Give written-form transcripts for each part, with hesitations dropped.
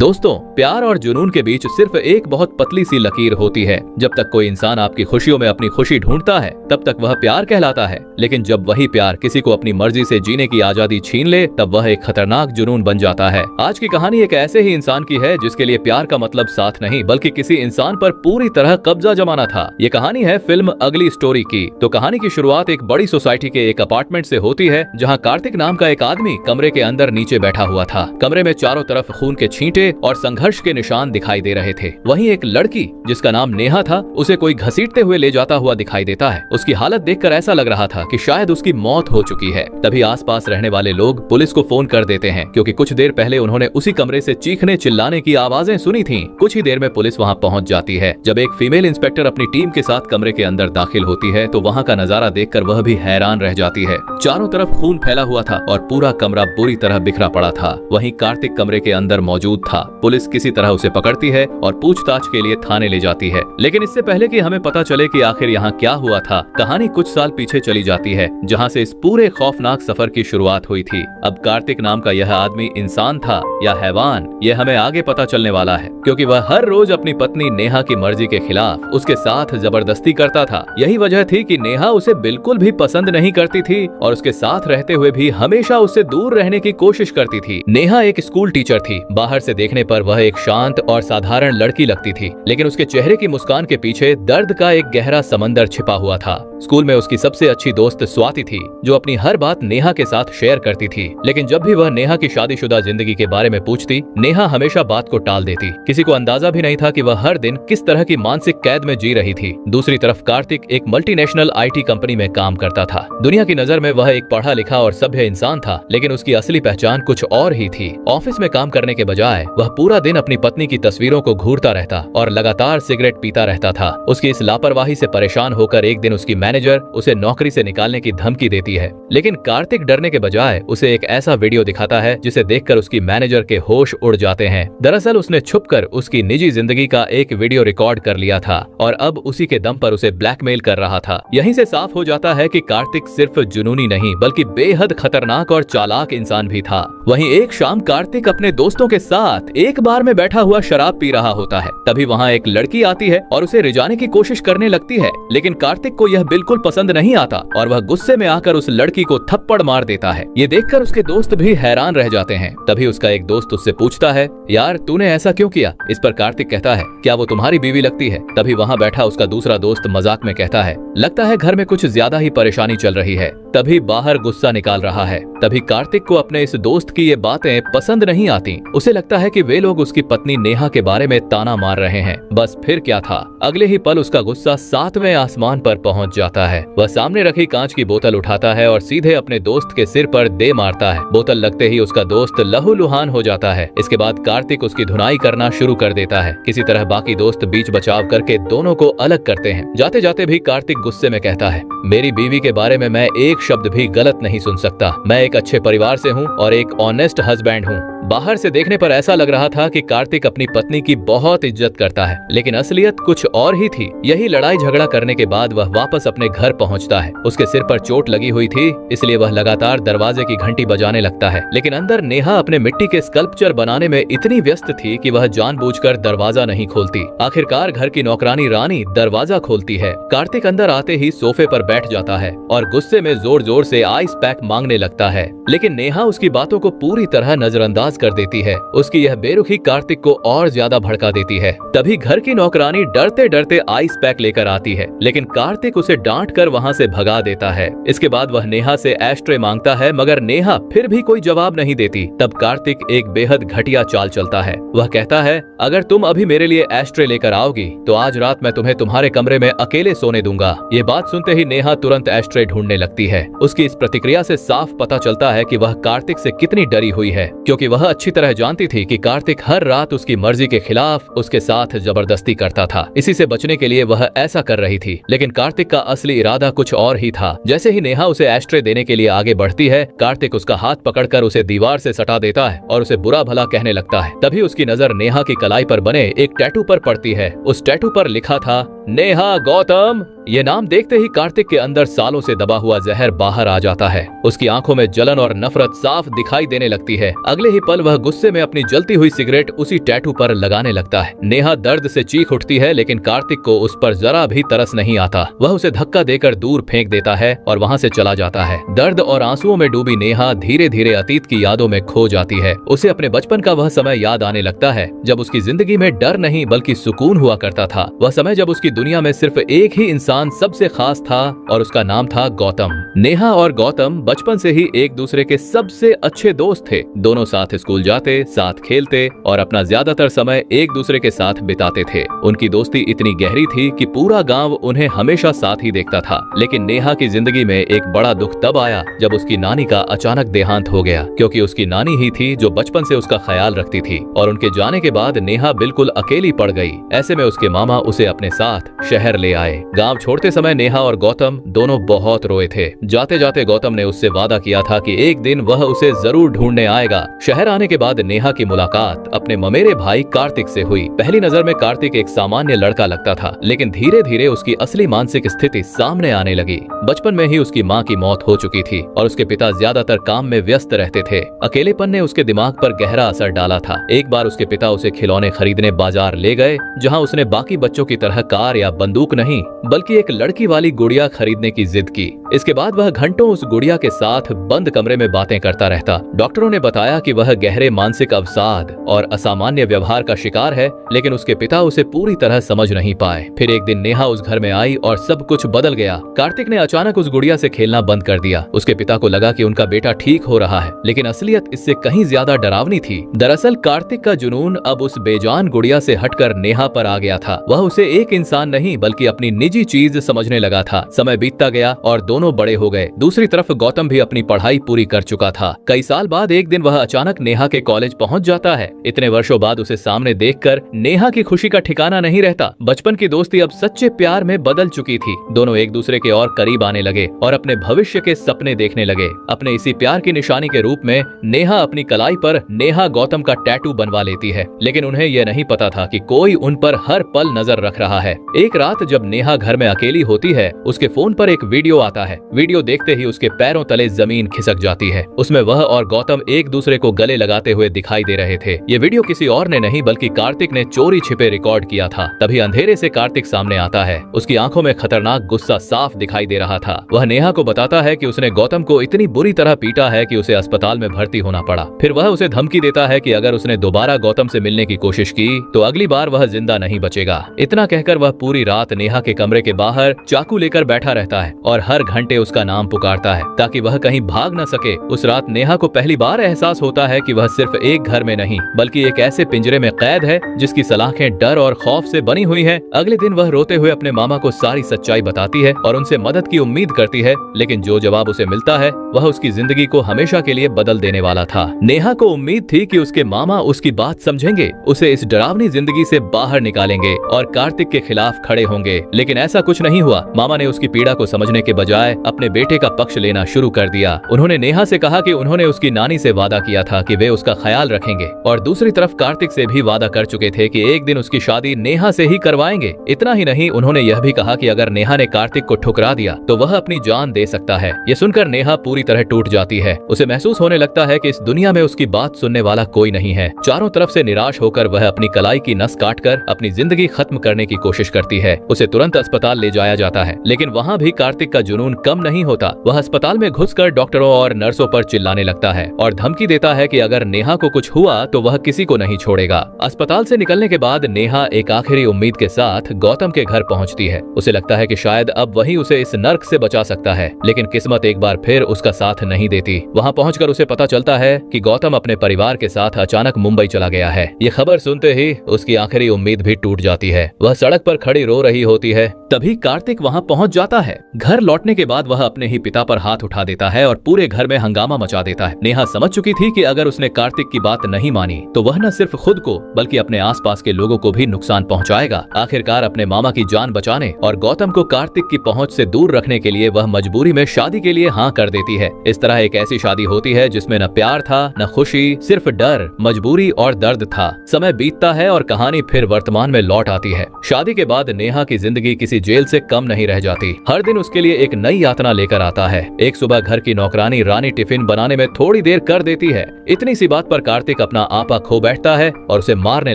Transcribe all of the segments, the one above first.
दोस्तों, प्यार और जुनून के बीच सिर्फ एक बहुत पतली सी लकीर होती है। जब तक कोई इंसान आपकी खुशियों में अपनी खुशी ढूंढता है तब तक वह प्यार कहलाता है, लेकिन जब वही प्यार किसी को अपनी मर्जी से जीने की आजादी छीन ले तब वह एक खतरनाक जुनून बन जाता है। आज की कहानी एक ऐसे ही इंसान की है जिसके लिए प्यार का मतलब साथ नहीं बल्कि किसी इंसान पर पूरी तरह कब्जा जमाना था। ये कहानी है फिल्म अगली स्टोरी की। तो कहानी की शुरुआत एक बड़ी सोसाइटी के एक अपार्टमेंट से होती है जहाँ कार्तिक नाम का एक आदमी कमरे के अंदर नीचे बैठा हुआ था। कमरे में चारों तरफ खून के छींटे और संघर्ष के निशान दिखाई दे रहे थे। वहीं एक लड़की जिसका नाम नेहा था, उसे कोई घसीटते हुए ले जाता हुआ दिखाई देता है। उसकी हालत देखकर ऐसा लग रहा था कि शायद उसकी मौत हो चुकी है। तभी आसपास रहने वाले लोग पुलिस को फोन कर देते हैं, क्योंकि कुछ देर पहले उन्होंने उसी कमरे से चीखने चिल्लाने की आवाजें सुनी थीं। कुछ ही देर में पुलिस वहां पहुंच जाती है। जब एक फीमेल इंस्पेक्टर अपनी टीम के साथ कमरे के अंदर दाखिल होती है तो वहां का नजारा देखकर वह भी हैरान रह जाती है। चारों तरफ खून फैला हुआ था और पूरा कमरा बुरी तरह बिखरा पड़ा था। वहीं कार्तिक कमरे के अंदर मौजूद था। पुलिस किसी तरह उसे पकड़ती है और पूछताछ के लिए थाने ले जाती है। लेकिन इससे पहले कि हमें पता चले कि आखिर यहाँ क्या हुआ था, कहानी कुछ साल पीछे चली जाती है, जहाँ से इस पूरे खौफनाक सफर की शुरुआत हुई थी। अब कार्तिक नाम का यह आदमी इंसान था या हैवान, ये हमें आगे पता चलने वाला है, क्योंकि वह हर रोज अपनी पत्नी नेहा की मर्जी के खिलाफ उसके साथ जबरदस्ती करता था। यही वजह थी कि नेहा उसे बिल्कुल भी पसंद नहीं करती थी और उसके साथ रहते हुए भी हमेशा उससे दूर रहने की कोशिश करती थी। नेहा एक स्कूल टीचर थी। बाहर से देखने पर वह एक शांत और साधारण लड़की लगती थी, लेकिन उसके चेहरे की मुस्कान के पीछे दर्द का एक गहरा समंदर छिपा हुआ था। स्कूल में उसकी सबसे अच्छी दोस्त स्वाति थी, जो अपनी हर बात नेहा के साथ शेयर करती थी। लेकिन जब भी वह नेहा की शादीशुदा जिंदगी के बारे में पूछती, नेहा हमेशा बात को टाल देती। किसी को अंदाजा भी नहीं था कि वह हर दिन किस तरह की मानसिक कैद में जी रही थी। दूसरी तरफ कार्तिक एक मल्टीनेशनल IT कंपनी में काम करता था। दुनिया की नजर में वह एक पढ़ा लिखा और सभ्य इंसान था, लेकिन उसकी असली पहचान कुछ और ही थी। ऑफिस में काम करने के बजाय वह पूरा दिन अपनी पत्नी की तस्वीरों को घूरता रहता और लगातार सिगरेट पीता रहता था। उसकी इस लापरवाही से परेशान होकर एक दिन उसकी मैनेजर उसे नौकरी से निकालने की धमकी देती है। लेकिन कार्तिक डरने के बजाय उसे एक ऐसा वीडियो दिखाता है जिसे देखकर उसकी मैनेजर के होश उड़ जाते हैं। दरअसल उसने छुपकर उसकी निजी जिंदगी का एक वीडियो रिकॉर्ड कर लिया था और अब उसी के दम पर उसे ब्लैकमेल कर रहा था। यहीं से साफ हो जाता है कि कार्तिक सिर्फ जुनूनी नहीं बल्कि बेहद खतरनाक और चालाक इंसान भी था। वहीं एक शाम कार्तिक अपने दोस्तों के साथ एक बार में बैठा हुआ शराब पी रहा होता है। तभी वहाँ एक लड़की आती है और उसे रिझाने की कोशिश करने लगती है, लेकिन कार्तिक को यह बिल्कुल पसंद नहीं आता और वह गुस्से में आकर उस लड़की को थप्पड़ मार देता है। ये देखकर उसके दोस्त भी हैरान रह जाते हैं। तभी उसका एक दोस्त उससे पूछता है, यार तूने ऐसा क्यों किया? इस पर कार्तिक कहता है, क्या वो तुम्हारी बीवी लगती है? तभी वहाँ बैठा उसका दूसरा दोस्त मजाक में कहता है, लगता है घर में कुछ ज्यादा ही परेशानी चल रही है। तभी बाहर गुस्सा निकाल रहा है। तभी कार्तिक को अपने इस दोस्त की ये बातें पसंद नहीं आती। उसे लगता है कि वे लोग उसकी पत्नी नेहा के बारे में ताना मार रहे हैं। बस फिर क्या था, अगले ही पल उसका गुस्सा 7वें आसमान पर पहुंच जाता है। वह सामने रखी कांच की बोतल उठाता है और सीधे अपने दोस्त के सिर पर दे मारता है। बोतल लगते ही उसका दोस्त लहूलुहान हो जाता है। इसके बाद कार्तिक उसकी धुनाई करना शुरू कर देता है। किसी तरह बाकी दोस्त बीच बचाव करके दोनों को अलग करते हैं। जाते जाते भी कार्तिक गुस्से में कहता है, मेरी बीवी के बारे में मैं एक शब्द भी गलत नहीं सुन सकता। मैं एक अच्छे परिवार से हूँ और एक ऑनेस्ट हस्बैंड हूँ। बाहर से देखने पर ऐसा लग रहा था कि कार्तिक अपनी पत्नी की बहुत इज्जत करता है, लेकिन असलियत कुछ और ही थी। यही लड़ाई झगड़ा करने के बाद वह वापस अपने घर पहुंचता है। उसके सिर पर चोट लगी हुई थी, इसलिए वह लगातार दरवाजे की घंटी बजाने लगता है। लेकिन अंदर नेहा अपने मिट्टी के स्कल्पचर बनाने में इतनी व्यस्त थी कि वह जानबूझकर दरवाजा नहीं खोलती। आखिरकार घर की नौकरानी रानी दरवाजा खोलती है। कार्तिक अंदर आते ही सोफे पर बैठ जाता है और गुस्से में जोर जोर से आइस पैक मांगने लगता है, लेकिन नेहा उसकी बातों को पूरी तरह नजरअंदाज कर देती है। उसकी यह बेरुखी कार्तिक को और ज्यादा भड़का देती है। तभी घर की नौकरानी डरते डरते आइस पैक लेकर आती है, लेकिन कार्तिक उसे डांट कर वहाँ से भगा देता है। इसके बाद वह नेहा से एस्ट्रे मांगता है, मगर नेहा फिर भी कोई जवाब नहीं देती। तब कार्तिक एक बेहद घटिया चाल चलता है। वह कहता है, अगर तुम अभी मेरे लिए एस्ट्रे लेकर आओगी तो आज रात मैं तुम्हें तुम्हारे कमरे में अकेले सोने दूंगा। ये बात सुनते ही नेहा तुरंत एस्ट्रे ढूंढने लगती है। उसकी इस प्रतिक्रिया से साफ पता चलता है कि वह कार्तिक से कितनी डरी हुई है, क्योंकि वह अच्छी तरह जानती थी कि कार्तिक हर रात उसकी मर्जी के खिलाफ उसके साथ जबरदस्ती करता था। इसी से बचने के लिए वह ऐसा कर रही थी। लेकिन कार्तिक का असली इरादा कुछ और ही था। जैसे ही नेहा उसे एस्ट्रे देने के लिए आगे बढ़ती है, कार्तिक उसका हाथ पकड़कर उसे दीवार से सटा देता है और उसे बुरा भला कहने लगता है। तभी उसकी नजर नेहा की कलाई पर बने एक टैटू पर पड़ती है। उस टैटू पर लिखा था, नेहा, गौतम। ये नाम देखते ही कार्तिक के अंदर सालों से दबा हुआ जहर बाहर आ जाता है। उसकी आंखों में जलन और नफरत साफ दिखाई देने लगती है। अगले ही पल वह गुस्से में अपनी जलती हुई सिगरेट उसी टैटू पर लगाने लगता है। नेहा दर्द से चीख उठती है, लेकिन कार्तिक को उस पर जरा भी तरस नहीं आता। वह उसे धक्का देकर दूर फेंक देता है और वहाँ से चला जाता है। दर्द और आंसुओं में डूबी नेहा धीरे धीरे अतीत की यादों में खो जाती है। उसे अपने बचपन का वह समय याद आने लगता है जब उसकी जिंदगी में डर नहीं बल्कि सुकून हुआ करता था। वह समय जब उसकी दुनिया में सिर्फ एक ही इंसान सबसे खास था और उसका नाम था गौतम। नेहा और गौतम बचपन से ही एक दूसरे के सबसे अच्छे दोस्त थे। दोनों साथ स्कूल जाते, साथ खेलते और अपना ज्यादातर समय एक दूसरे के साथ बिताते थे। उनकी दोस्ती इतनी गहरी थी कि पूरा गांव उन्हें हमेशा साथ ही देखता था। लेकिन नेहा की जिंदगी में एक बड़ा दुख तब आया जब उसकी नानी का अचानक देहांत हो गया, क्योंकि उसकी नानी ही थी जो बचपन से उसका ख्याल रखती थी और उनके जाने के बाद नेहा बिल्कुल अकेली पड़ गई। ऐसे में उसके मामा उसे अपने साथ शहर ले आए। गांव छोड़ते समय नेहा और गौतम दोनों बहुत रोए थे। जाते जाते गौतम ने उससे वादा किया था कि एक दिन वह उसे जरूर ढूंढने आएगा। शहर आने के बाद नेहा की मुलाकात अपने ममेरे भाई कार्तिक से हुई। पहली नजर में कार्तिक एक सामान्य लड़का लगता था, लेकिन धीरे धीरे उसकी असली मानसिक स्थिति सामने आने लगी। बचपन में ही उसकी माँ की मौत हो चुकी थी और उसके पिता ज्यादातर काम में व्यस्त रहते थे। अकेलेपन ने उसके दिमाग पर गहरा असर डाला था। एक बार उसके पिता उसे खिलौने खरीदने बाजार ले गए, जहाँ उसने बाकी बच्चों की तरह कार या बंदूक नहीं बल्कि एक लड़की वाली गुड़िया खरीदने की जिद की। इसके बाद वह घंटों उस गुड़िया के साथ बंद कमरे में बातें करता रहता। डॉक्टरों ने बताया कि वह गहरे मानसिक अवसाद और असामान्य व्यवहार का शिकार है, लेकिन उसके पिता उसे पूरी तरह समझ नहीं पाए। फिर एक दिन नेहा उस घर में आई और सब कुछ बदल गया। कार्तिक ने अचानक उस गुड़िया से खेलना बंद कर दिया। उसके पिता को लगा कि उनका बेटा ठीक हो रहा है, लेकिन असलियत इससे कहीं ज्यादा डरावनी थी। दरअसल कार्तिक का जुनून अब उस बेजान गुड़िया से हटकर नेहा पर आ गया था। वह उसे एक इंसान नहीं बल्कि अपनी निजी चीज समझने लगा था। समय बीतता गया और दोनों बड़े हो गए। दूसरी तरफ गौतम भी अपनी पढ़ाई पूरी कर चुका था। कई साल बाद एक दिन वह अचानक नेहा के कॉलेज पहुंच जाता है। इतने वर्षों बाद उसे सामने देखकर नेहा की खुशी का ठिकाना नहीं रहता। बचपन की दोस्ती अब सच्चे प्यार में बदल चुकी थी। दोनों एक दूसरे के और करीब आने लगे और अपने भविष्य के सपने देखने लगे। अपने इसी प्यार की निशानी के रूप में नेहा अपनी कलाई पर नेहा गौतम का टैटू बनवा लेती है, लेकिन उन्हें यह नहीं पता था कि कोई उन पर हर पल नजर रख रहा है। एक रात जब नेहा घर में अकेली होती है, उसके फोन पर एक वीडियो आता है। वीडियो देखते ही उसके पैरों तले जमीन खिसक जाती है। उसमें वह और गौतम एक दूसरे को गले लगाते हुए दिखाई दे रहे थे। ये वीडियो किसी और ने नहीं बल्कि कार्तिक ने चोरी छिपे रिकॉर्ड किया था। तभी अंधेरे से कार्तिक सामने आता है। उसकी आंखों में खतरनाक गुस्सा साफ दिखाई दे रहा था। वह नेहा को बताता है कि उसने गौतम को इतनी बुरी तरह पीटा है कि उसे अस्पताल में भर्ती होना पड़ा। फिर वह उसे धमकी देता है कि अगर उसने दोबारा गौतम से मिलने की कोशिश की तो अगली बार वह जिंदा नहीं बचेगा। इतना कहकर वह पूरी रात नेहा के कमरे के बाहर चाकू लेकर बैठा रहता है और हर घंटे उसका नाम पुकारता है ताकि वह कहीं भाग न सके। उस रात नेहा को पहली बार एहसास होता है कि वह सिर्फ एक घर में नहीं बल्कि एक ऐसे पिंजरे में कैद है जिसकी सलाखें डर और खौफ से बनी हुई हैं। अगले दिन वह रोते हुए अपने मामा को सारी सच्चाई बताती है और उनसे मदद की उम्मीद करती है, लेकिन जो जवाब उसे मिलता है वह उसकी जिंदगी को हमेशा के लिए बदल देने वाला था। नेहा को उम्मीद थी कि उसके मामा उसकी बात समझेंगे, उसे इस डरावनी जिंदगी से बाहर निकालेंगे और कार्तिक के खिलाफ खड़े होंगे, लेकिन ऐसा कुछ नहीं हुआ। मामा ने उसकी पीड़ा को समझने के बजाय अपने बेटे का पक्ष लेना शुरू कर दिया। उन्होंने नेहा से कहा कि उन्होंने उसकी नानी से वादा किया था कि वे उसका ख्याल रखेंगे और दूसरी तरफ कार्तिक से भी वादा कर चुके थे कि एक दिन उसकी शादी नेहा से ही करवाएंगे। इतना ही नहीं, उन्होंने यह भी कहा कि अगर नेहा ने कार्तिक को ठुकरा दिया तो वह अपनी जान दे सकता है। ये सुनकर नेहा पूरी तरह टूट जाती है। उसे महसूस होने लगता है कि इस दुनिया में उसकी बात सुनने वाला कोई नहीं है। चारों तरफ से निराश होकर वह अपनी कलाई की नस काटकर अपनी जिंदगी खत्म करने की कोशिश करती है। उसे तुरंत अस्पताल ले जाया जाता है, लेकिन वहाँ भी कार्तिक का जुनून कम नहीं होता। वह अस्पताल में घुसकर डॉक्टरों और नर्सों पर चिल्लाने लगता है और धमकी देता है कि अगर नेहा को कुछ हुआ तो वह किसी को नहीं छोड़ेगा। अस्पताल से निकलने के बाद नेहा एक आखिरी उम्मीद के साथ गौतम के घर पहुंचती है। उसे लगता है कि शायद अब वही उसे इस नर्क से बचा सकता है, लेकिन किस्मत एक बार फिर उसका साथ नहीं देती। वहां पहुंचकर उसे पता चलता है कि गौतम अपने परिवार के साथ अचानक मुंबई चला गया है। ये खबर सुनते ही उसकी आखिरी उम्मीद भी टूट जाती है। वह सड़क पर खड़ी रो रही होती है। तभी कार्तिक वहां पहुंच जाता है। घर लौटने के बाद वह अपने ही पिता पर हाथ उठा देता है और पूरे घर में हंगामा मचा देता है। नेहा समझ चुकी थी कि अगर उसने कार्तिक की बात नहीं मानी तो वह न सिर्फ खुद को बल्कि अपने आसपास के लोगों को भी नुकसान पहुंचाएगा। आखिरकार अपने मामा की जान बचाने और गौतम को कार्तिक की पहुंच से दूर रखने के लिए वह मजबूरी में शादी के लिए हाँ कर देती है। इस तरह एक ऐसी शादी होती है जिसमें न प्यार था न खुशी, सिर्फ डर, मजबूरी और दर्द था। समय बीतता है और कहानी फिर वर्तमान में लौट आती है। शादी के बाद बाद नेहा की जिंदगी किसी जेल से कम नहीं रह जाती। हर दिन उसके लिए एक नई यातना लेकर आता है। एक सुबह घर की नौकरानी रानी टिफिन बनाने में थोड़ी देर कर देती है। इतनी सी बात पर कार्तिक अपना आपा खो बैठता है और उसे मारने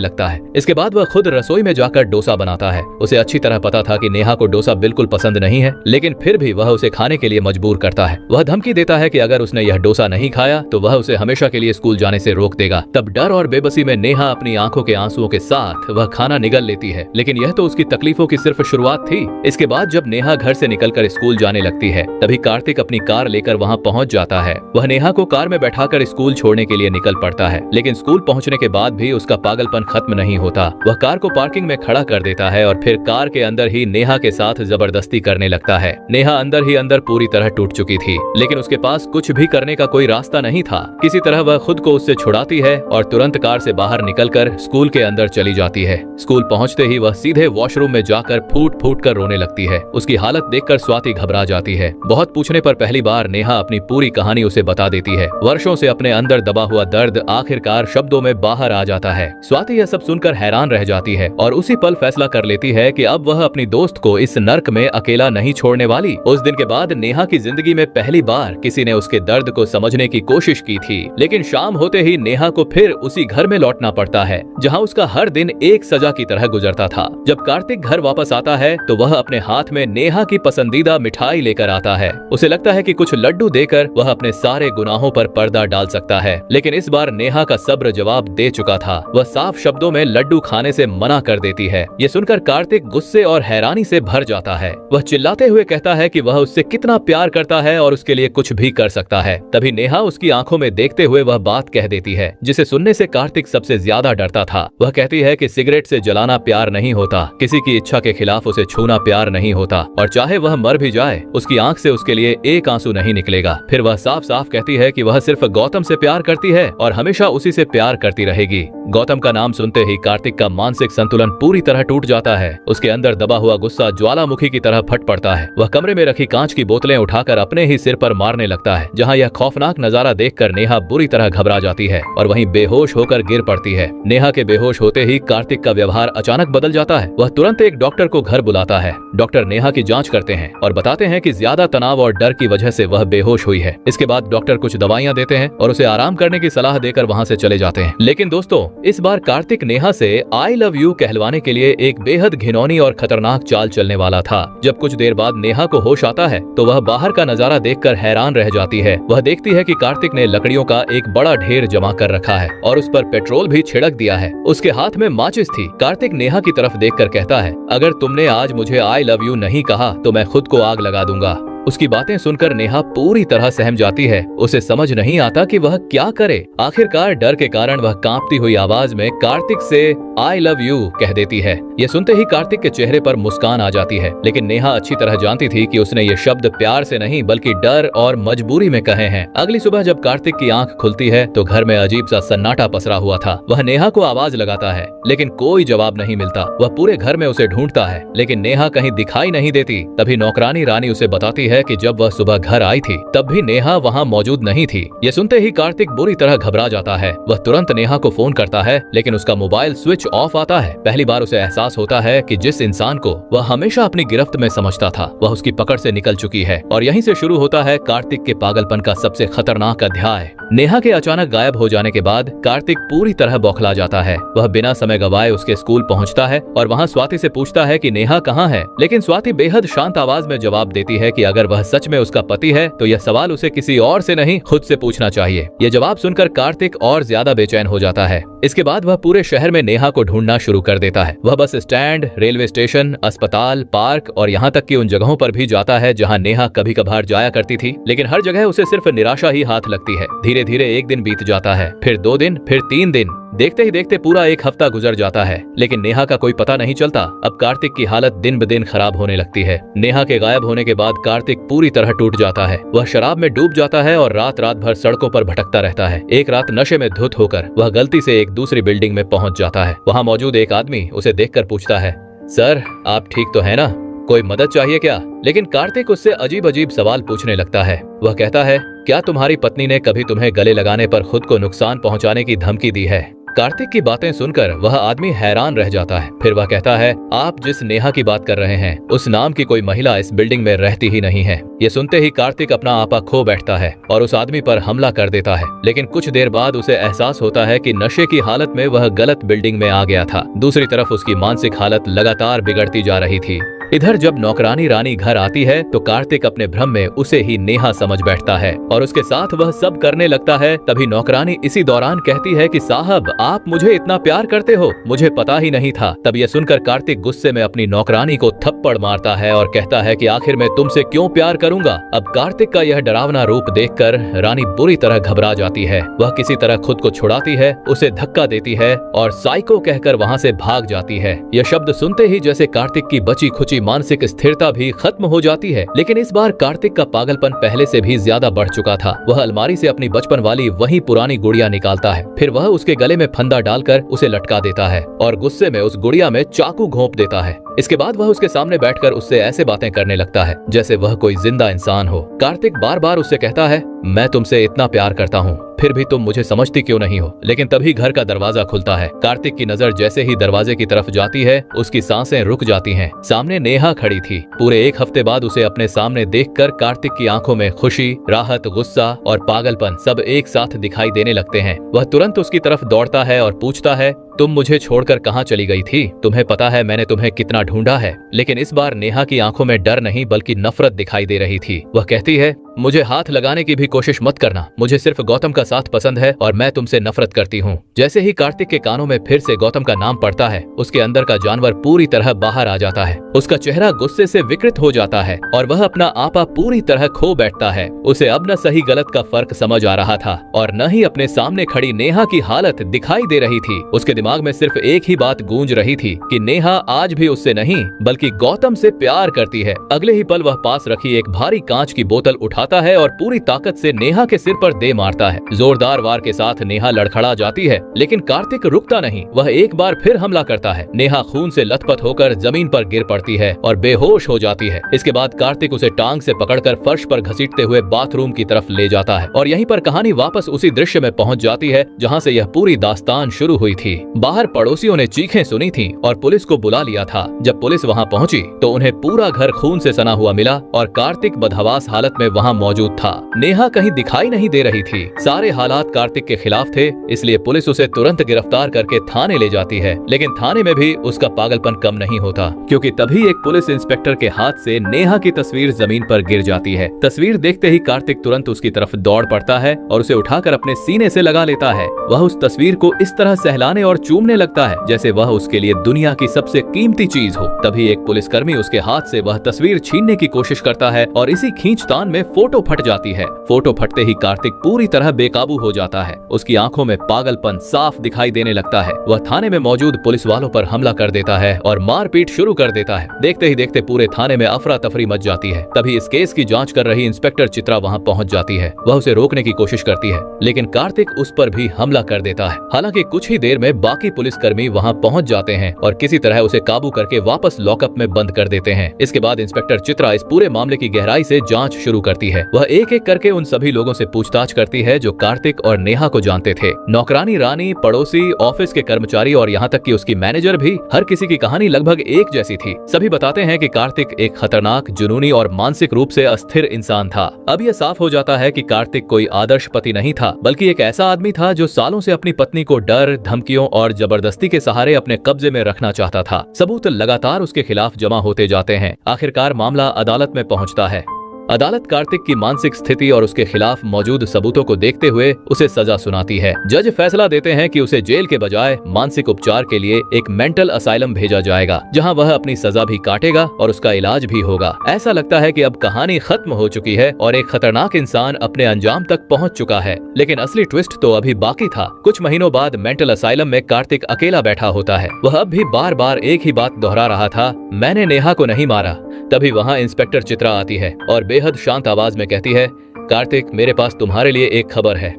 लगता है। इसके बाद वह खुद रसोई में जाकर डोसा बनाता है। उसे अच्छी तरह पता था कि नेहा को डोसा बिल्कुल पसंद नहीं है, लेकिन फिर भी वह उसे खाने के लिए मजबूर करता है। वह धमकी देता है कि अगर उसने यह डोसा नहीं खाया तो वह उसे हमेशा के लिए स्कूल जाने से रोक देगा। तब डर और बेबसी में नेहा अपनी आंखों के आंसुओं के साथ वह खाना निगल लेती है, लेकिन यह तो उसकी तकलीफों की सिर्फ शुरुआत थी। इसके बाद जब नेहा घर से निकलकर स्कूल जाने लगती है, तभी कार्तिक अपनी कार लेकर वहां पहुंच जाता है। वह नेहा को कार में बैठाकर स्कूल छोड़ने के लिए निकल पड़ता है, लेकिन स्कूल पहुंचने के बाद भी उसका पागलपन खत्म नहीं होता। वह कार को पार्किंग में खड़ा कर देता है और फिर कार के अंदर ही नेहा के साथ जबरदस्ती करने लगता है। नेहा अंदर ही अंदर पूरी तरह टूट चुकी थी, लेकिन उसके पास कुछ भी करने का कोई रास्ता नहीं था। किसी तरह वह खुद को उससे छुड़ाती है और तुरंत कार से बाहर निकलकर स्कूल के अंदर चली जाती है। स्कूल पहुंचते ही वह सीधे वॉशरूम में जाकर फूट फूट कर रोने लगती है। उसकी हालत देखकर स्वाति घबरा जाती है। बहुत पूछने पर पहली बार नेहा अपनी पूरी कहानी उसे बता देती है। वर्षों से अपने अंदर दबा हुआ दर्द आखिरकार शब्दों में बाहर आ जाता है। स्वाति यह सब सुनकर हैरान रह जाती है और उसी पल फैसला कर लेती है कि अब वह अपनी दोस्त को इस नर्क में अकेला नहीं छोड़ने वाली। उस दिन के बाद नेहा की जिंदगी में पहली बार किसी ने उसके दर्द को समझने की कोशिश की थी, लेकिन शाम होते ही नेहा को फिर उसी घर में लौटना पड़ता है जहां उसका हर दिन एक सजा की तरह गुजरता था। जब कार्तिक घर वापस आता है तो वह अपने हाथ में नेहा की पसंदीदा मिठाई लेकर आता है। उसे लगता है कि कुछ लड्डू देकर वह अपने सारे गुनाहों पर पर्दा डाल सकता है, लेकिन इस बार नेहा का सब्र जवाब दे चुका था। वह साफ शब्दों में लड्डू खाने से मना कर देती है। ये सुनकर कार्तिक गुस्से और हैरानी से भर जाता है। वह चिल्लाते हुए कहता है कि वह उससे कितना प्यार करता है और उसके लिए कुछ भी कर सकता है। तभी नेहा उसकी आंखों में देखते हुए वह बात कह देती है जिसे सुनने से कार्तिक सबसे ज्यादा डरता था। वह कहती है कि सिगरेट से जलाना प्यार नहीं होता, किसी की इच्छा के खिलाफ उसे छूना प्यार नहीं होता, और चाहे वह मर भी जाए उसकी आंख से उसके लिए एक आंसू नहीं निकलेगा। फिर वह साफ साफ कहती है कि वह सिर्फ गौतम से प्यार करती है और हमेशा उसी से प्यार करती रहेगी। गौतम का नाम सुनते ही कार्तिक का मानसिक संतुलन पूरी तरह टूट जाता है। उसके अंदर दबा हुआ गुस्सा ज्वालामुखी की तरह फट पड़ता है। वह कमरे में रखी कांच की बोतलें उठाकर अपने ही सिर पर मारने लगता है। जहां यह खौफनाक नजारा देखकर नेहा बुरी तरह घबरा जाती है और वहीं बेहोश होकर गिर पड़ती है। नेहा के बेहोश होते ही कार्तिक का व्यवहार अचानक बदल जाता है। वह तुरंत एक डॉक्टर को घर बुलाता है। डॉक्टर नेहा की जांच करते हैं और बताते हैं कि ज्यादा तनाव और डर की वजह से वह बेहोश हुई है। इसके बाद डॉक्टर कुछ दवाइयां देते हैं और उसे आराम करने की सलाह देकर वहां से चले जाते हैं। लेकिन दोस्तों, इस बार कार्तिक नेहा से आई लव यू कहलवाने के लिए एक बेहद घिनौनी और खतरनाक चाल चलने वाला था। जब कुछ देर बाद नेहा को होश आता है तो वह बाहर का नजारा देखकर हैरान रह जाती है। वह देखती है कि कार्तिक ने लकड़ियों का एक बड़ा ढेर जमा कर रखा है और उस पर पेट्रोल भी छिड़क दिया है। उसके हाथ में माचिस थी। कार्तिक नेहा की तरफ देखकर कहता है, अगर तुमने आज मुझे आई लव यू नहीं कहा तो मैं खुद को आग लगा दूंगा। उसकी बातें सुनकर नेहा पूरी तरह सहम जाती है। उसे समझ नहीं आता कि वह क्या करे। आखिरकार डर के कारण वह कांपती हुई आवाज में कार्तिक से आई लव यू कह देती है। ये सुनते ही कार्तिक के चेहरे पर मुस्कान आ जाती है, लेकिन नेहा अच्छी तरह जानती थी कि उसने ये शब्द प्यार से नहीं बल्कि डर और मजबूरी में कहे हैं। अगली सुबह जब कार्तिक की आंख खुलती है तो घर में अजीब सा सन्नाटा पसरा हुआ था। वह नेहा को आवाज लगाता है, लेकिन कोई जवाब नहीं मिलता। वह पूरे घर में उसे ढूंढता है, लेकिन नेहा कहीं दिखाई नहीं देती। तभी नौकरानी रानी उसे बताती है कि जब वह सुबह घर आई थी तब भी नेहा वहां मौजूद नहीं थी। ये सुनते ही कार्तिक बुरी तरह घबरा जाता है। वह तुरंत नेहा को फोन करता है, लेकिन उसका मोबाइल स्विच ऑफ आता है। पहली बार उसे एहसास होता है कि जिस इंसान को वह हमेशा अपनी गिरफ्त में समझता था वह उसकी पकड़ से निकल चुकी है। और यहीं से शुरू होता है कार्तिक के पागलपन का सबसे खतरनाक अध्याय। नेहा के अचानक गायब हो जाने के बाद कार्तिक पूरी तरह बौखला जाता है। वह बिना समय गवाए उसके स्कूल पहुंचता है और वहां स्वाति से पूछता है कि नेहा कहाँ है, लेकिन स्वाति बेहद शांत आवाज में जवाब देती है कि अगर वह सच में उसका पति है तो यह सवाल उसे किसी और से नहीं खुद से पूछना चाहिए। यह जवाब सुनकर कार्तिक और ज्यादा बेचैन हो जाता है। इसके बाद वह पूरे शहर में नेहा को ढूंढना शुरू कर देता है। वह बस स्टैंड, रेलवे स्टेशन, अस्पताल, पार्क और यहाँ तक कि उन जगहों पर भी जाता है जहाँ नेहा कभी कभार जाया करती थी, लेकिन हर जगह उसे सिर्फ निराशा ही हाथ लगती है। धीरे धीरे एक दिन बीत जाता है, फिर 2 दिन, फिर 3 दिन। देखते ही देखते पूरा 1 हफ्ता गुजर जाता है, लेकिन नेहा का कोई पता नहीं चलता। अब कार्तिक की हालत दिन ब दिन खराब होने लगती है। नेहा के गायब होने के बाद कार्तिक पूरी तरह टूट जाता है। वह शराब में डूब जाता है और रात रात भर सड़कों पर भटकता रहता है। एक रात नशे में धुत होकर वह गलती से एक दूसरी बिल्डिंग में पहुंच जाता है। वहां मौजूद एक आदमी उसे देखकर पूछता है, सर आप ठीक तो है ना, कोई मदद चाहिए क्या? लेकिन कार्तिक उससे अजीब अजीब सवाल पूछने लगता है। वह कहता है, क्या तुम्हारी पत्नी ने कभी तुम्हें गले लगाने पर खुद को नुकसान पहुंचाने की धमकी दी है? कार्तिक की बातें सुनकर वह आदमी हैरान रह जाता है। फिर वह कहता है, आप जिस नेहा की बात कर रहे हैं उस नाम की कोई महिला इस बिल्डिंग में रहती ही नहीं है। ये सुनते ही कार्तिक अपना आपा खो बैठता है और उस आदमी पर हमला कर देता है। लेकिन कुछ देर बाद उसे एहसास होता है कि नशे की हालत में वह गलत बिल्डिंग में आ गया था। दूसरी तरफ उसकी मानसिक हालत लगातार बिगड़ती जा रही थी। इधर जब नौकरानी रानी घर आती है तो कार्तिक अपने भ्रम में उसे ही नेहा समझ बैठता है और उसके साथ वह सब करने लगता है। तभी नौकरानी इसी दौरान कहती है कि साहब, आप मुझे इतना प्यार करते हो, मुझे पता ही नहीं था। तब यह सुनकर कार्तिक गुस्से में अपनी नौकरानी को थप्पड़ मारता है और कहता है कि आखिर मैं तुमसे क्यों प्यार करूंगा। अब कार्तिक का यह डरावना रूप देखकर रानी बुरी तरह घबरा जाती है। वह किसी तरह खुद को छुड़ाती है, उसे धक्का देती है और साइको कहकर वहाँ से भाग जाती है। यह शब्द सुनते ही जैसे कार्तिक की बची खुची मानसिक स्थिरता भी खत्म हो जाती है। लेकिन इस बार कार्तिक का पागलपन पहले से भी ज्यादा बढ़ चुका था। वह अलमारी से अपनी बचपन वाली वही पुरानी गुड़िया निकालता है। फिर वह उसके गले में फंदा डालकर उसे लटका देता है और गुस्से में उस गुड़िया में चाकू घोंप देता है। इसके बाद वह उसके सामने बैठकर उससे ऐसे बातें करने लगता है जैसे वह कोई जिंदा इंसान हो। कार्तिक बार बार उससे कहता है, मैं तुमसे इतना प्यार करता हूँ, फिर भी तुम मुझे समझती क्यों नहीं हो। लेकिन तभी घर का दरवाजा खुलता है। कार्तिक की नजर जैसे ही दरवाजे की तरफ जाती है उसकी सांसें रुक जाती हैं। सामने नेहा खड़ी थी। पूरे 1 हफ्ते बाद उसे अपने सामने देखकर कार्तिक की आंखों में खुशी, राहत, गुस्सा और पागलपन सब एक साथ दिखाई देने लगते हैं। वह तुरंत उसकी तरफ दौड़ता है और पूछता है, तुम मुझे छोड़कर कहाँ चली गई थी? तुम्हें पता है मैंने तुम्हें कितना ढूंढा है। लेकिन इस बार नेहा की आंखों में डर नहीं बल्कि नफरत दिखाई दे रही थी। वह कहती है, मुझे हाथ लगाने की भी कोशिश मत करना, मुझे सिर्फ गौतम का साथ पसंद है और मैं तुमसे नफरत करती हूँ। जैसे ही कार्तिक के कानों में फिर से गौतम का नाम पड़ता है उसके अंदर का जानवर पूरी तरह बाहर आ जाता है। उसका चेहरा गुस्से से विकृत हो जाता है और वह अपना आपा पूरी तरह खो बैठता है। उसे अब न सही गलत का फर्क समझ आ रहा था और न ही अपने सामने खड़ी नेहा की हालत दिखाई दे रही थी। उसके दिमाग में सिर्फ एक ही बात गूंज रही थी कि नेहा आज भी उससे नहीं बल्कि गौतम से प्यार करती है। अगले ही पल वह पास रखी एक भारी कांच की बोतल उठाता है और पूरी ताकत से नेहा के सिर पर दे मारता है। जोरदार वार के साथ नेहा लड़खड़ा जाती है लेकिन कार्तिक रुकता नहीं। वह एक बार फिर हमला करता है। नेहा खून से लथपथ होकर जमीन पर गिर पड़ती है और बेहोश हो जाती है। इसके बाद कार्तिक उसे टांग से पकड़कर फर्श पर घसीटते हुए बाथरूम की तरफ ले जाता है और यहीं पर कहानी वापस उसी दृश्य में पहुंच जाती है जहां से यह पूरी दास्तान शुरू हुई थी। बाहर पड़ोसियों ने चीखें सुनी थी और पुलिस को बुला लिया था। जब पुलिस वहां पहुंची तो उन्हें पूरा घर खून से सना हुआ मिला और कार्तिक बदहवास हालत में वहां मौजूद था। नेहा कहीं दिखाई नहीं दे रही थी। सारे हालात कार्तिक के खिलाफ थे, इसलिए पुलिस उसे तुरंत गिरफ्तार करके थाने ले जाती है। लेकिन थाने में भी उसका पागलपन कम नहीं होता, क्योंकि तभी एक पुलिस इंस्पेक्टर के हाथ से नेहा की तस्वीर जमीन पर गिर जाती है। तस्वीर देखते ही कार्तिक तुरंत उसकी तरफ दौड़ पड़ता है और उसे उठाकर अपने सीने से लगा लेता है। वह उस तस्वीर को इस तरह सहलाने और चूमने लगता है जैसे वह उसके लिए दुनिया की सबसे कीमती चीज हो। तभी एक पुलिसकर्मी उसके हाथ से वह तस्वीर छीनने की कोशिश करता है और इसी खींचतान में फोटो फट जाती है। फोटो फटते ही कार्तिक पूरी तरह बेकाबू हो जाता है। उसकी आंखों में पागलपन साफ दिखाई देने लगता है। वह थाने में मौजूद पुलिस वालों पर हमला कर देता है और मारपीट शुरू कर देता है। देखते ही देखते पूरे थाने में अफरा तफरी मच जाती है। तभी इस केस की जांच कर रही इंस्पेक्टर चित्रा वहां पहुंच जाती है। वह उसे रोकने की कोशिश करती है लेकिन कार्तिक उस पर भी हमला कर देता है। हालांकि कुछ ही देर में बाकी पुलिसकर्मी वहां पहुंच जाते हैं और किसी तरह उसे काबू करके वापस लॉकअप में बंद कर देते हैं। इसके बाद इंस्पेक्टर चित्रा इस पूरे मामले की गहराई से जांच शुरू करती है। वह एक एक करके उन सभी लोगों से पूछताछ करती है जो कार्तिक और नेहा को जानते थे। नौकरानी रानी, पड़ोसी, ऑफिस के कर्मचारी और यहाँ तक कि उसकी मैनेजर भी, हर किसी की कहानी लगभग एक जैसी थी। सभी बताते हैं कि कार्तिक एक खतरनाक, जुनूनी और मानसिक रूप से अस्थिर इंसान था। अब यह साफ हो जाता है कि कार्तिक कोई आदर्श पति नहीं था बल्कि एक ऐसा आदमी था जो सालों से अपनी पत्नी को डर, धमकियों और जबरदस्ती के सहारे अपने कब्जे में रखना चाहता था। सबूत लगातार उसके खिलाफ जमा होते जाते हैं। आखिरकार मामला अदालत में पहुंचता है। अदालत कार्तिक की मानसिक स्थिति और उसके खिलाफ मौजूद सबूतों को देखते हुए उसे सजा सुनाती है। जज फैसला देते हैं कि उसे जेल के बजाय मानसिक उपचार के लिए एक मेंटल असाइलम भेजा जाएगा, जहां वह अपनी सजा भी काटेगा और उसका इलाज भी होगा। ऐसा लगता है कि अब कहानी खत्म हो चुकी है और एक खतरनाक इंसान अपने अंजाम तक पहुंच चुका है। लेकिन असली ट्विस्ट तो अभी बाकी था। कुछ महीनों बाद मेंटल असाइलम में कार्तिक अकेला बैठा होता है। वह अब भी बार बार एक ही बात दोहरा रहा था, मैंने नेहा को नहीं मारा। तभी वहाँ इंस्पेक्टर चित्रा आती है और बेहद शांत आवाज में कहती है, कार्तिक, मेरे पास तुम्हारे लिए एक खबर है।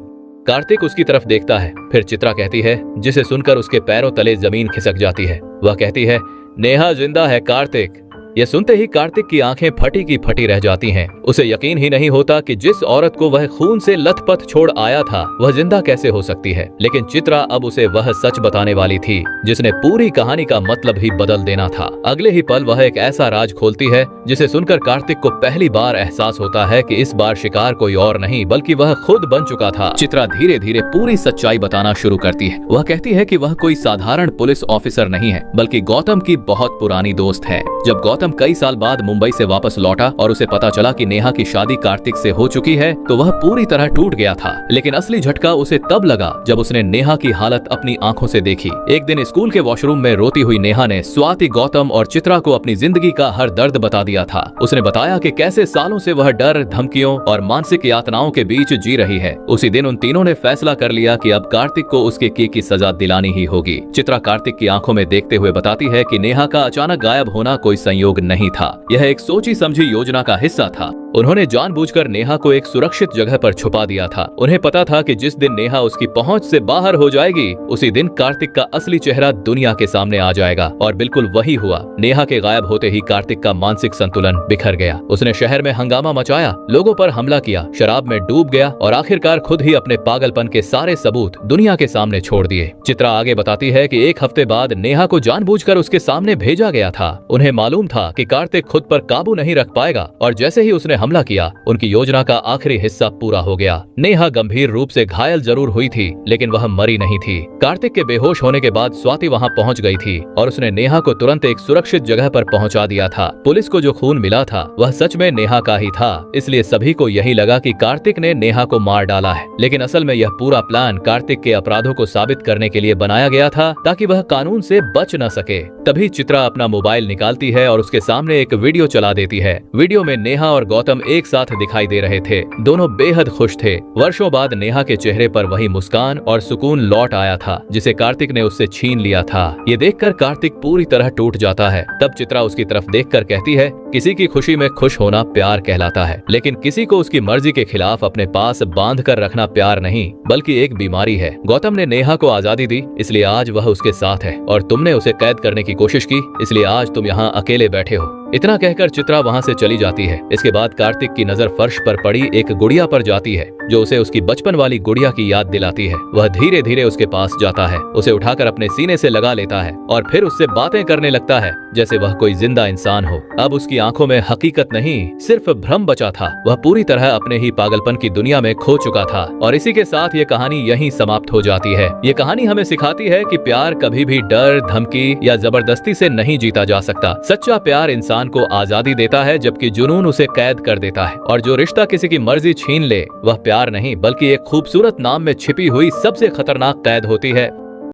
कार्तिक उसकी तरफ देखता है। फिर चित्रा कहती है, जिसे सुनकर उसके पैरों तले जमीन खिसक जाती है। वह कहती है, नेहा जिंदा है कार्तिक। यह सुनते ही कार्तिक की आंखें फटी की फटी रह जाती हैं। उसे यकीन ही नहीं होता कि जिस औरत को वह खून से लथपथ छोड़ आया था वह जिंदा कैसे हो सकती है। लेकिन चित्रा अब उसे वह सच बताने वाली थी जिसने पूरी कहानी का मतलब ही बदल देना था। अगले ही पल वह एक ऐसा राज खोलती है जिसे सुनकर कार्तिक को पहली बार एहसास होता है कि इस बार शिकार कोई और नहीं बल्कि वह खुद बन चुका था। चित्रा धीरे धीरे पूरी सच्चाई बताना शुरू करती है। वह कहती है कि वह कोई साधारण पुलिस ऑफिसर नहीं है बल्कि गौतम की बहुत पुरानी दोस्त है। जब गौतम कई साल बाद मुंबई से वापस लौटा और उसे पता चला कि नेहा की शादी कार्तिक से हो चुकी है तो वह पूरी तरह टूट गया था। लेकिन असली झटका उसे तब लगा जब उसने नेहा की हालत अपनी आंखों से देखी। एक दिन स्कूल के वॉशरूम में रोती हुई नेहा ने स्वाति, गौतम और चित्रा को अपनी जिंदगी का हर दर्द बता दिया था। उसने बताया कि कैसे सालों से वह डर, धमकियों और मानसिक यातनाओं के बीच जी रही है। उसी दिन उन तीनों ने फैसला कर लिया कि अब कार्तिक को उसके की सजा दिलानी ही होगी। चित्रा कार्तिक की आंखों में देखते हुए बताती है कि नेहा का अचानक गायब होना कोई संयोग नहीं था, यह एक सोची समझी योजना का हिस्सा था। उन्होंने जानबूझकर नेहा को एक सुरक्षित जगह पर छुपा दिया था। उन्हें पता था कि जिस दिन नेहा उसकी पहुंच से बाहर हो जाएगी उसी दिन कार्तिक का असली चेहरा दुनिया के सामने आ जाएगा। और बिल्कुल वही हुआ। नेहा के गायब होते ही कार्तिक का मानसिक संतुलन बिखर गया। उसने शहर में हंगामा मचाया, लोगों पर हमला किया, शराब में डूब गया और आखिरकार खुद ही अपने पागलपन के सारे सबूत दुनिया के सामने छोड़ दिए। चित्रा आगे बताती है कि एक हफ्ते बाद नेहा को जानबूझकर उसके सामने भेजा गया था। उन्हें मालूम था कि कार्तिक खुद पर काबू नहीं रख पाएगा और जैसे ही उसने हमला किया उनकी योजना का आखिरी हिस्सा पूरा हो गया। नेहा गंभीर रूप से घायल जरूर हुई थी लेकिन वह मरी नहीं थी। कार्तिक के बेहोश होने के बाद स्वाति वहां पहुंच गई थी और उसने नेहा को तुरंत एक सुरक्षित जगह पर पहुंचा दिया था। पुलिस को जो खून मिला था वह सच में नेहा का ही था, इसलिए सभी को यही लगा कि कार्तिक ने नेहा को मार डाला है। लेकिन असल में यह पूरा प्लान कार्तिक के अपराधों को साबित करने के लिए बनाया गया था ताकि वह कानून से बच न सके। तभी चित्रा अपना मोबाइल निकालती है और उसके सामने एक वीडियो चला देती है। वीडियो में नेहा और गौतम एक साथ दिखाई दे रहे थे। दोनों बेहद खुश थे। वर्षों बाद नेहा के चेहरे पर वही मुस्कान और सुकून लौट आया था जिसे कार्तिक ने उससे छीन लिया था। ये देखकर कार्तिक पूरी तरह टूट जाता है। तब चित्रा उसकी तरफ देखकर कहती है, किसी की खुशी में खुश होना प्यार कहलाता है, लेकिन किसी को उसकी मर्जी के खिलाफ अपने पास बांध कर रखना प्यार नहीं बल्कि एक बीमारी है। गौतम ने नेहा को आजादी दी इसलिए आज वह उसके साथ है और तुमने उसे कैद करने की कोशिश की इसलिए आज तुम यहाँ अकेले बैठे हो। इतना कहकर चित्रा वहां से चली जाती है। इसके बाद कार्तिक की नजर फर्श पर पड़ी एक गुड़िया पर जाती है जो उसे उसकी बचपन वाली गुड़िया की याद दिलाती है। वह धीरे धीरे उसके पास जाता है, उसे उठाकर अपने सीने से लगा लेता है और फिर उससे बातें करने लगता है जैसे वह कोई जिंदा इंसान हो। अब उसकी आंखों में हकीकत नहीं सिर्फ भ्रम बचा था। वह पूरी तरह अपने ही पागलपन की दुनिया में खो चुका था। और इसी के साथ ये कहानी यहीं समाप्त हो जाती है। ये कहानी हमें सिखाती है कि प्यार कभी भी डर, धमकी या जबरदस्ती से नहीं जीता जा सकता। सच्चा प्यार इंसान को आजादी देता है जबकि जुनून उसे कैद कर देता है। और जो रिश्ता किसी की मर्जी छीन ले वह प्यार नहीं बल्कि एक खूबसूरत नाम में छिपी हुई सबसे खतरनाक कैद होती है।